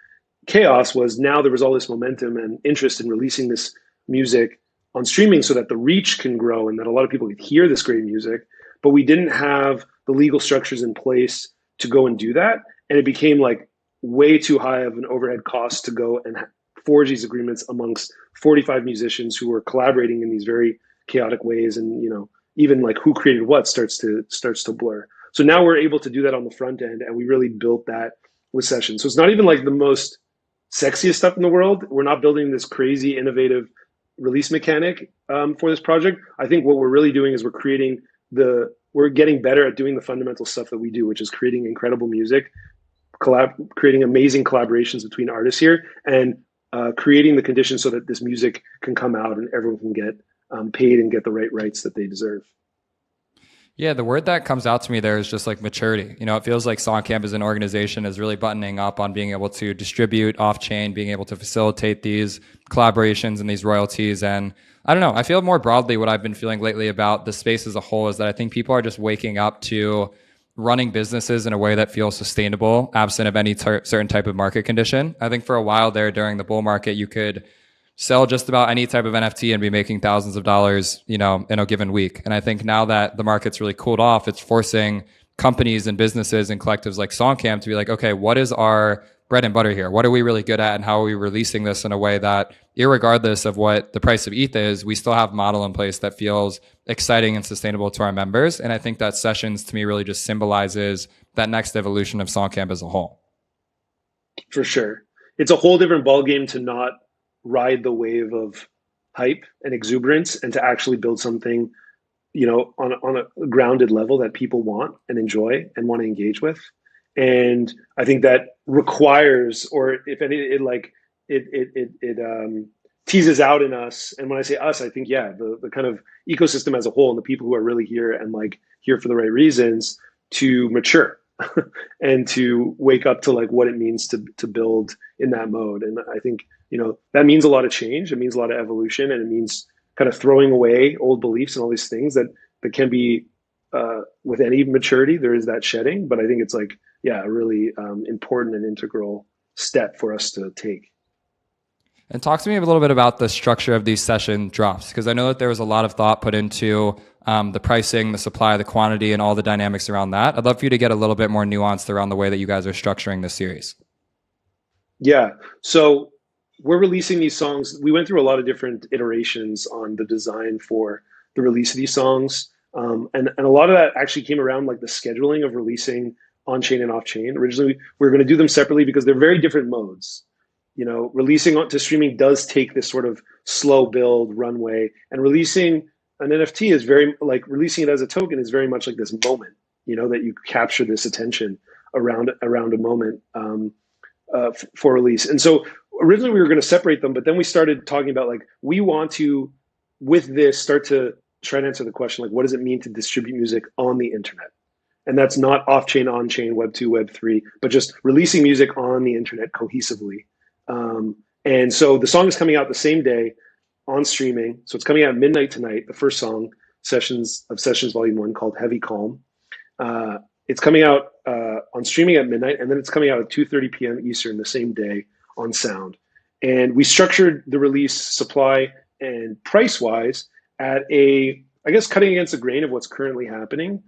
CHAOS. Was now there was all this momentum and interest in releasing this music on streaming so that the reach can grow and that a lot of people could hear this great music, but we didn't have the legal structures in place to go and do that. And it became like way too high of an overhead cost to go and forge these agreements amongst 45 musicians who were collaborating in these very chaotic ways. And, even like who created what starts to blur. So now we're able to do that on the front end, and we really built that with Sessions. So it's not even like the most sexiest stuff in the world. We're not building this crazy innovative release mechanic for this project. I think what we're really doing is we're getting better at doing the fundamental stuff that we do, which is creating incredible music, creating amazing collaborations between artists here, and creating the conditions so that this music can come out and everyone can get paid and get the right rights that they deserve. Yeah, the word that comes out to me there is just like maturity. It feels like Songcamp as an organization is really buttoning up on being able to distribute off-chain, being able to facilitate these collaborations and these royalties. And I don't know, I feel more broadly what I've been feeling lately about the space as a whole is that I think people are just waking up to running businesses in a way that feels sustainable, absent of any certain type of market condition. I think for a while there during the bull market, you could sell just about any type of NFT and be making thousands of dollars, in a given week. And I think now that the market's really cooled off, it's forcing companies and businesses and collectives like Songcamp to be like, okay, what is our bread and butter here? What are we really good at? And how are we releasing this in a way that, irregardless of what the price of ETH is, we still have a model in place that feels exciting and sustainable to our members. And I think that Sessions to me really just symbolizes that next evolution of Songcamp as a whole. For sure. It's a whole different ballgame to not ride the wave of hype and exuberance and to actually build something, on a grounded level that people want and enjoy and want to engage with. And I think that requires, or if any, it teases out in us. And when I say us, I think, yeah, the kind of ecosystem as a whole and the people who are really here and like here for the right reasons to mature and to wake up to like what it means to build in that mode. And I think, that means a lot of change. It means a lot of evolution, and it means kind of throwing away old beliefs and all these things that can be, with any maturity, there is that shedding. But I think it's like, yeah, a really important and integral step for us to take. And talk to me a little bit about the structure of these session drops, because I know that there was a lot of thought put into the pricing, the supply, the quantity, and all the dynamics around that. I'd love for you to get a little bit more nuanced around the way that you guys are structuring this series. Yeah. So we're releasing these songs. We went through a lot of different iterations on the design for the release of these songs. And a lot of that actually came around like the scheduling of releasing on chain and off chain. Originally, we were going to do them separately because they're very different modes. Releasing onto streaming does take this sort of slow build runway, and releasing an NFT is very like releasing it as a token is very much like this moment, that you capture this attention around a moment for release. And so originally we were going to separate them, but then we started talking about like we want to, with this, start to try and answer the question like what does it mean to distribute music on the internet? And that's not off chain, on chain, Web 2, Web 3, but just releasing music on the internet cohesively. And so the song is coming out the same day on streaming. So it's coming out at midnight tonight, the first song, Sessions Volume 1, called Heavy Calm. It's coming out on streaming at midnight, and then it's coming out at 2:30 p.m. Eastern the same day on Sound. And we structured the release supply and price-wise at I guess, cutting against the grain of what's currently happening,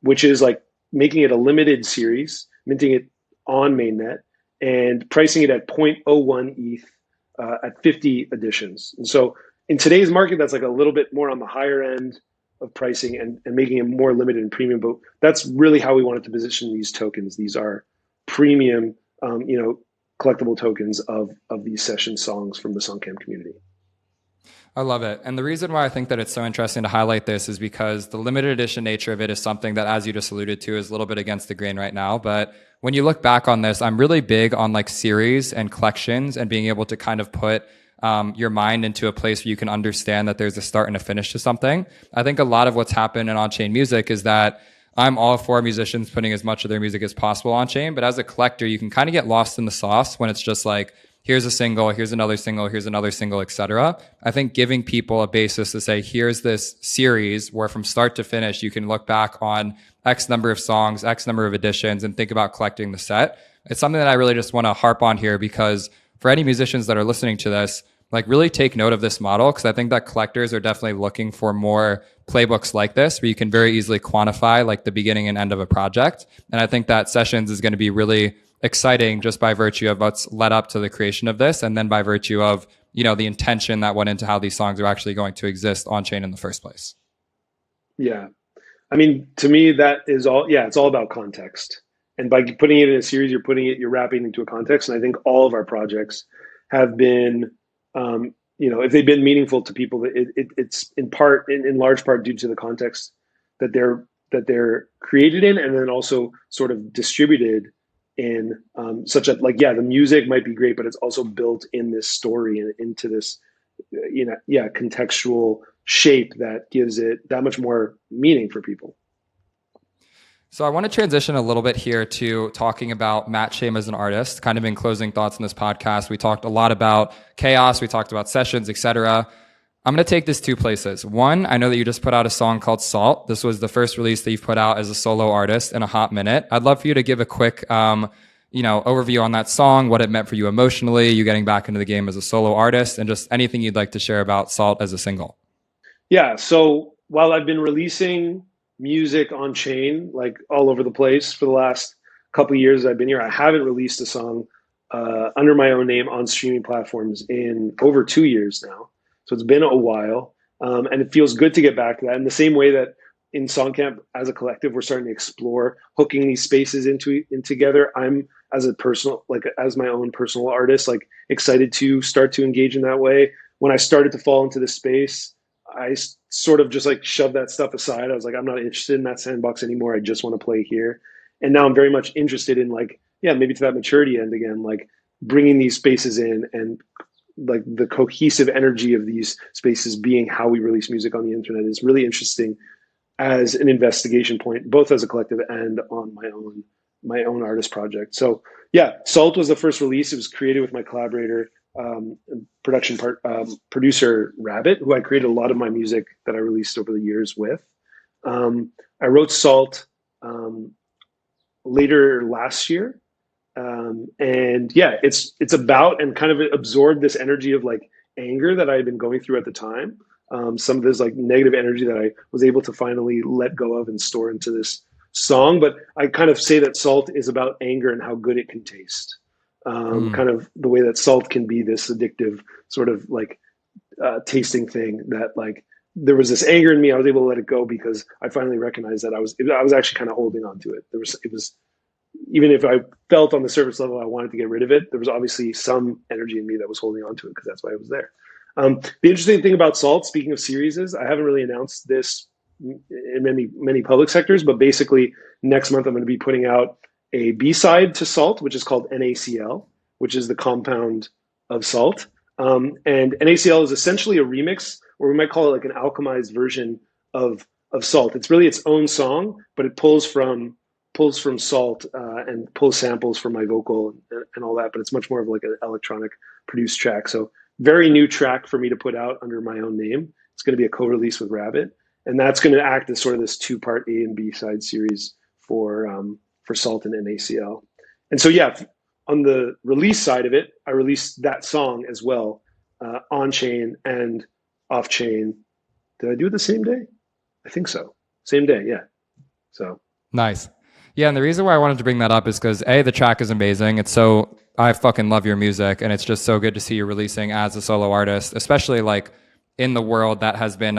which is like making it a limited series, minting it on mainnet, and pricing it at 0.01 ETH at 50 editions. And so in today's market, that's like a little bit more on the higher end of pricing and making it more limited and premium. But that's really how we wanted to position these tokens. These are premium, collectible tokens of these session songs from the Songcamp community. I love it. And the reason why I think that it's so interesting to highlight this is because the limited edition nature of it is something that, as you just alluded to, is a little bit against the grain right now. But when you look back on this, I'm really big on like series and collections and being able to kind of put your mind into a place where you can understand that there's a start and a finish to something. I think a lot of what's happened in on-chain music is that I'm all for musicians putting as much of their music as possible on-chain, but as a collector, you can kind of get lost in the sauce when it's just like, here's a single, here's another single, here's another single, etc. I think giving people a basis to say, here's this series where from start to finish, you can look back on X number of songs, X number of editions, and think about collecting the set. It's something that I really just want to harp on here, because for any musicians that are listening to this, like really take note of this model, because I think that collectors are definitely looking for more playbooks like this, where you can very easily quantify like the beginning and end of a project. And I think that Sessions is going to be really exciting just by virtue of what's led up to the creation of this, and then by virtue of the intention that went into how these songs are actually going to exist on chain in the first place. Yeah, I mean, to me that is all. Yeah, it's all about context, and by putting it in a series, you're wrapping into a context. And I think all of our projects have been, if they've been meaningful to people, it's in large part due to the context that they're created in, and then also sort of distributed in, such that like, the music might be great, but it's also built in this story and into this, contextual shape that gives it that much more meaning for people. So I want to transition a little bit here to talking about Matthew Chaim as an artist, kind of in closing thoughts in this podcast. We talked a lot about CHAOS, we talked about sessions, etc. I'm going to take this two places. One, I know that you just put out a song called Salt. This was the first release that you've put out as a solo artist in a hot minute. I'd love for you to give a quick, overview on that song, what it meant for you emotionally, you getting back into the game as a solo artist, and just anything you'd like to share about Salt as a single. Yeah. So while I've been releasing music on chain, like all over the place for the last couple of years I've been here, I haven't released a song under my own name on streaming platforms in over 2 years now. So it's been a while, and it feels good to get back to that. In the same way that in Songcamp, as a collective, we're starting to explore hooking these spaces in together. I'm as my own personal artist, like excited to start to engage in that way. When I started to fall into the space, I sort of just like shoved that stuff aside. I was like, I'm not interested in that sandbox anymore. I just want to play here. And now I'm very much interested in maybe to that maturity end again, like bringing these spaces in and like the cohesive energy of these spaces being how we release music on the internet is really interesting as an investigation point, both as a collective and on my own artist project. So yeah, Salt was the first release. It was created with my collaborator, producer Rabbit, who I created a lot of my music that I released over the years with. I wrote Salt later last year, And yeah, it's about and kind of absorbed this energy of like anger that I had been going through at the time. Some of this like negative energy that I was able to finally let go of and store into this song. But I kind of say that salt is about anger and how good it can taste. Mm. Kind of the way that salt can be this addictive sort of like tasting thing that like there was this anger in me. I was able to let it go because I finally recognized that I was actually kind of holding on to it. It was even if I felt on the surface level I wanted to get rid of it, there was obviously some energy in me that was holding on to it because that's why it was there. The interesting thing about Salt, speaking of series, is I haven't really announced this in many public sectors, but basically next month I'm going to be putting out a B side to Salt, which is called NaCl, which is the compound of salt. And NaCl is essentially a remix, or we might call it like an alchemized version of Salt. It's really its own song, but it pulls from Salt and pulls samples from my vocal and all that. But it's much more of like an electronic produced track. So very new track for me to put out under my own name. It's going to be a co-release with Rabbit, and that's going to act as sort of this two-part A and B side series for Salt and NaCl. And so yeah, on the release side of it, I released that song as well, Onchain and Offchain. Did I do it the same day? I think so. Same day, yeah. So Nice. Yeah, and the reason why I wanted to bring that up is because A, the track is amazing. It's so I fucking love your music, and it's just so good to see you releasing as a solo artist, especially like in the world that has been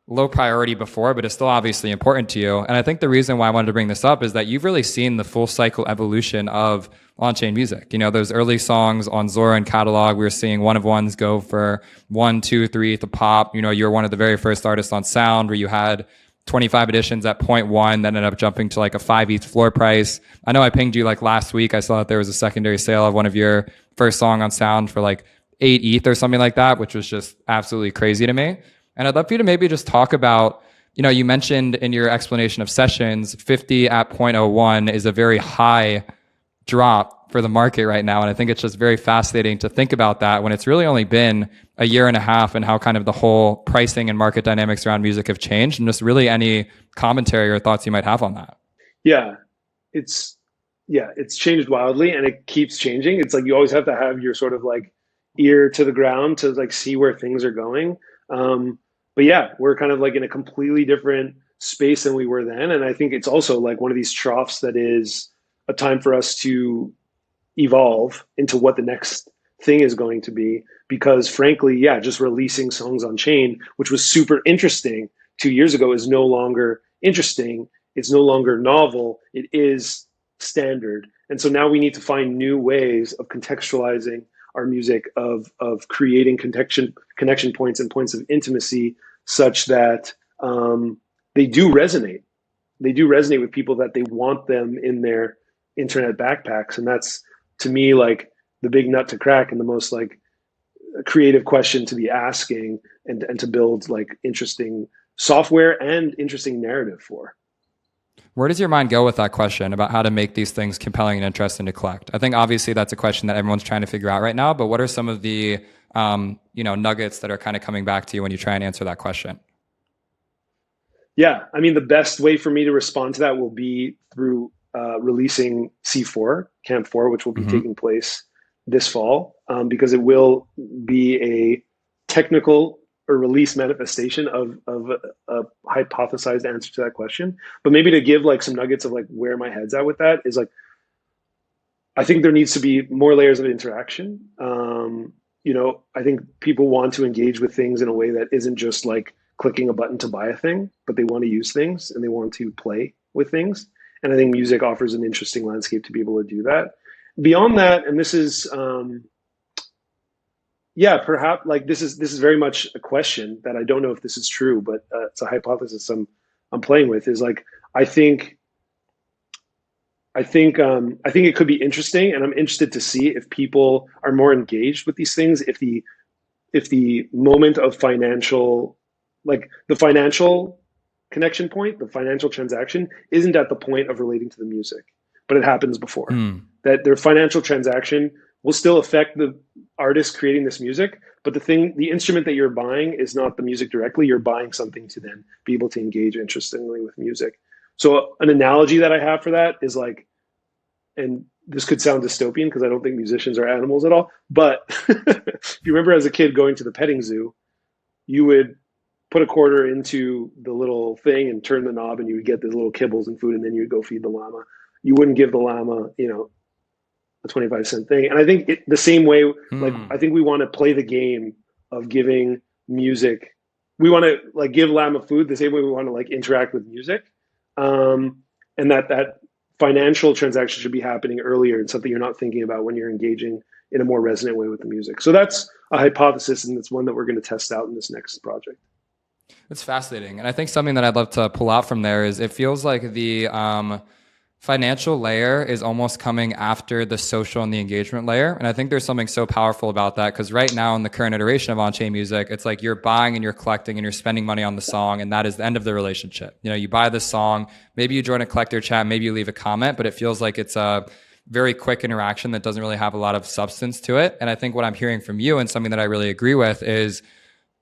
low priority before, but it's still obviously important to you. And I think the reason why I wanted to bring this up is that you've really seen the full cycle evolution of on-chain music. You know, those early songs on Zora and Catalog, we were seeing one of ones go for 1, 2, 3 at the pop. You know, you're one of the very first artists on Sound where you had 25 editions at 0.1 that ended up jumping to like a 5 ETH floor price. I know I pinged you like last week. I saw that there was a secondary sale of one of your first song on Sound for like 8 ETH or something like that, which was just absolutely crazy to me. And I'd love for you to maybe just talk about, you know, you mentioned in your explanation of Sessions, 50 at 0.01 is a very high drop for the market right now. And I think it's just very fascinating to think about that when it's really only been a year and a half, and how kind of the whole pricing and market dynamics around music have changed, and just really any commentary or thoughts you might have on that. yeah, it's changed wildly and it keeps changing. It's like you always have to have your sort of like ear to the ground to like see where things are going. But yeah, we're kind of like in a completely different space than we were then. And I think it's also like one of these troughs that is a time for us to evolve into what the next thing is going to be. Because frankly, yeah, just releasing songs on chain, which was super interesting 2 years ago, is no longer interesting. It's no longer novel. It is standard. And so now we need to find new ways of contextualizing our music, of creating connection points and points of intimacy such that they do resonate. They do resonate with people, that they want them in their internet backpacks. And that's, to me, like the big nut to crack and the most like creative question to be asking, and to build like interesting software and interesting narrative for. Where does your mind go with that question about how to make these things compelling and interesting to collect? I think obviously that's a question that everyone's trying to figure out right now, but what are some of the nuggets that are kind of coming back to you when you try and answer that question? Yeah, I mean, the best way for me to respond to that will be through releasing C4, Camp 4, which will be Mm-hmm. taking place this fall, because it will be a technical or release manifestation of a hypothesized answer to that question. But maybe to give like some nuggets of like where my head's at with that is like, I think there needs to be more layers of interaction. I think people want to engage with things in a way that isn't just like clicking a button to buy a thing, but they want to use things and they want to play with things. And I think music offers an interesting landscape to be able to do that. Beyond that, and this is, perhaps like this is very much a question that I don't know if this is true, but it's a hypothesis I'm playing with. Is like I think it could be interesting, and I'm interested to see if people are more engaged with these things. If the moment of financial, like the financial connection point, the financial transaction isn't at the point of relating to the music, but it happens before. Mm. That their financial transaction will still affect the artist creating this music, but the instrument that you're buying is not the music directly. You're buying something to then be able to engage interestingly with music. So an analogy that I have for that is like, and this could sound dystopian because I don't think musicians are animals at all. But if you remember as a kid going to the petting zoo, you would put a quarter into the little thing and turn the knob, and you would get these little kibbles and food, and then you would go feed the llama. You wouldn't give the llama, a 25-cent thing. And I think the same way, like, I think we want to play the game of giving music. We want to like give llama food the same way we want to like interact with music. And that financial transaction should be happening earlier and something you're not thinking about when you're engaging in a more resonant way with the music. So that's a hypothesis, and it's one that we're going to test out in this next project. It's fascinating. And I think something that I'd love to pull out from there is it feels like the financial layer is almost coming after the social and the engagement layer. And I think there's something so powerful about that, because right now in the current iteration of Onchain music, it's like you're buying and you're collecting and you're spending money on the song, and that is the end of the relationship. You buy the song, maybe you join a collector chat, maybe you leave a comment, but it feels like it's a very quick interaction that doesn't really have a lot of substance to it. And I think what I'm hearing from you, and something that I really agree with, is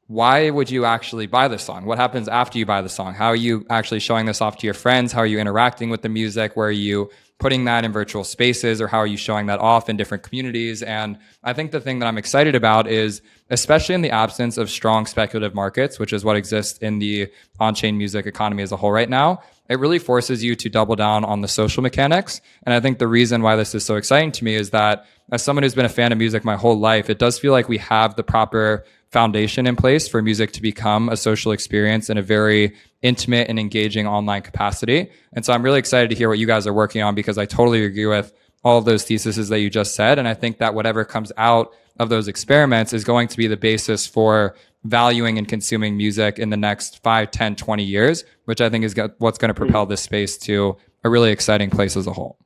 why would you actually buy the song? What happens after you buy the song? How are you actually showing this off to your friends? How are you interacting with the music? Where are you putting that in virtual spaces, or how are you showing that off in different communities? And I think the thing that I'm excited about is, especially in the absence of strong speculative markets, which is what exists in the on-chain music economy as a whole right now, it really forces you to double down on the social mechanics. And I think the reason why this is so exciting to me is that as someone who's been a fan of music my whole life, it does feel like we have the proper foundation in place for music to become a social experience in a very intimate and engaging online capacity. And so I'm really excited to hear what you guys are working on, because I totally agree with all of those theses that you just said. And I think that whatever comes out of those experiments is going to be the basis for valuing and consuming music in the next 5, 10, 20 years, which I think is what's going to propel this space to a really exciting place as a whole.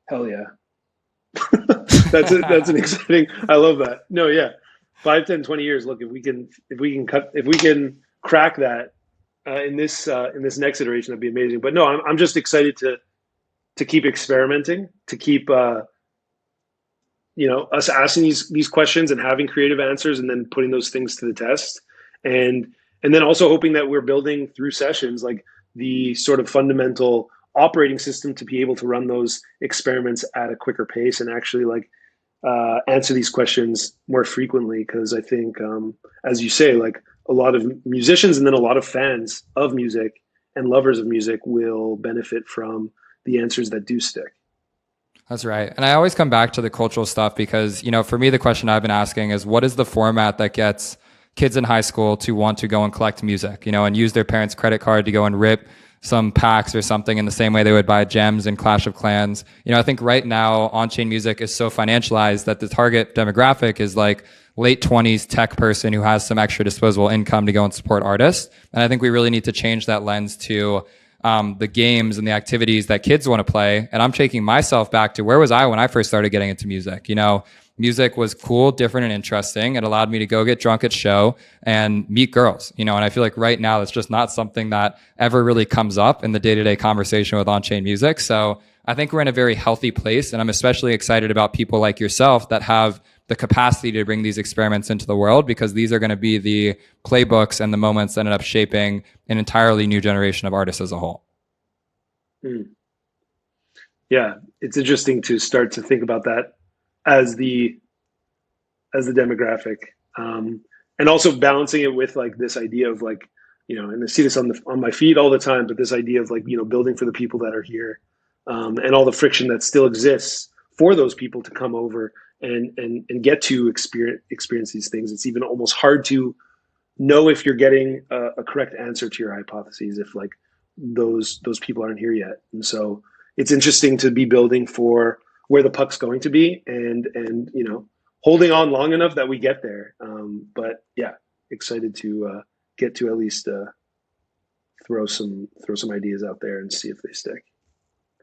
Hell yeah. That's an exciting, I love that. No, yeah. 5, 10, 20 years. Look, if we can crack that in this next iteration, that'd be amazing. But no, I'm just excited to keep experimenting, to keep us asking these questions and having creative answers, and then putting those things to the test, and then also hoping that we're building through sessions like the sort of fundamental operating system to be able to run those experiments at a quicker pace and actually like answer these questions more frequently. Because I think, as you say, like a lot of musicians and then a lot of fans of music and lovers of music will benefit from the answers that do stick. That's right. And I always come back to the cultural stuff because, for me, the question I've been asking is, what is the format that gets kids in high school to want to go and collect music, and use their parents' credit card to go and rip some packs or something in the same way they would buy gems in Clash of Clans. I think right now on-chain music is so financialized that the target demographic is like late 20s tech person who has some extra disposable income to go and support artists. And I think we really need to change that lens to the games and the activities that kids want to play. And I'm taking myself back to where was I when I first started getting into music? Music was cool, different, and interesting. It allowed me to go get drunk at show and meet girls, and I feel like right now it's just not something that ever really comes up in the day-to-day conversation with on-chain music. So I think we're in a very healthy place, and I'm especially excited about people like yourself that have the capacity to bring these experiments into the world, because these are going to be the playbooks and the moments that end up shaping an entirely new generation of artists as a whole. Yeah, it's interesting to start to think about that as the demographic, and also balancing it with like this idea of like, and I see this on my feed all the time, but this idea of like, building for the people that are here, and all the friction that still exists for those people to come over and get to experience these things. It's even almost hard to know if you're getting a correct answer to your hypotheses if like those people aren't here yet. And so it's interesting to be building for where the puck's going to be, and holding on long enough that we get there. But yeah, excited to get to at least throw some ideas out there and see if they stick.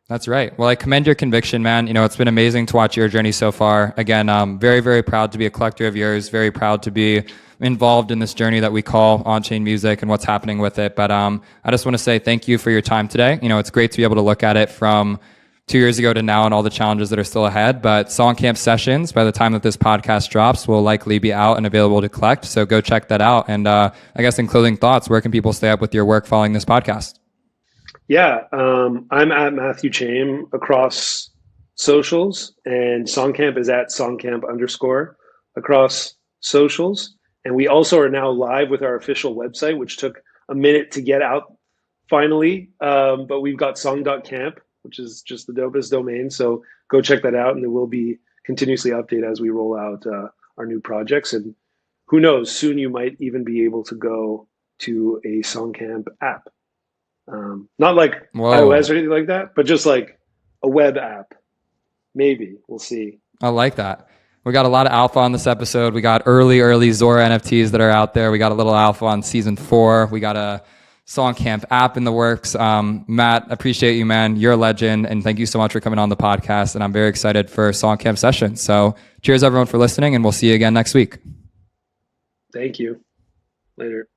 That's right. Well, I commend your conviction, man. It's been amazing to watch your journey so far. Again, I'm very, very proud to be a collector of yours, very proud to be involved in this journey that we call on-chain music and what's happening with it. But I just want to say thank you for your time today. It's great to be able to look at it from 2 years ago to now and all the challenges that are still ahead. But Songcamp Sessions, by the time that this podcast drops, will likely be out and available to collect. So go check that out. And I guess in closing thoughts, where can people stay up with your work following this podcast? Yeah, I'm at Matthew Chaim across socials, and Songcamp is at Songcamp underscore across socials. And we also are now live with our official website, which took a minute to get out finally. But we've got song.camp, which is just the dopest domain. So go check that out, and there will be continuously update as we roll out our new projects. And who knows, soon you might even be able to go to a Songcamp app. Not like Whoa. iOS or anything like that, but just like a web app. Maybe we'll see. I like that. We got a lot of alpha on this episode. We got early Zora NFTs that are out there. We got a little alpha on season 4. We got a Songcamp app in the works. Matt, appreciate you, man. You're a legend. And thank you so much for coming on the podcast. And I'm very excited for Songcamp Sessions. So cheers, everyone, for listening. And we'll see you again next week. Thank you. Later.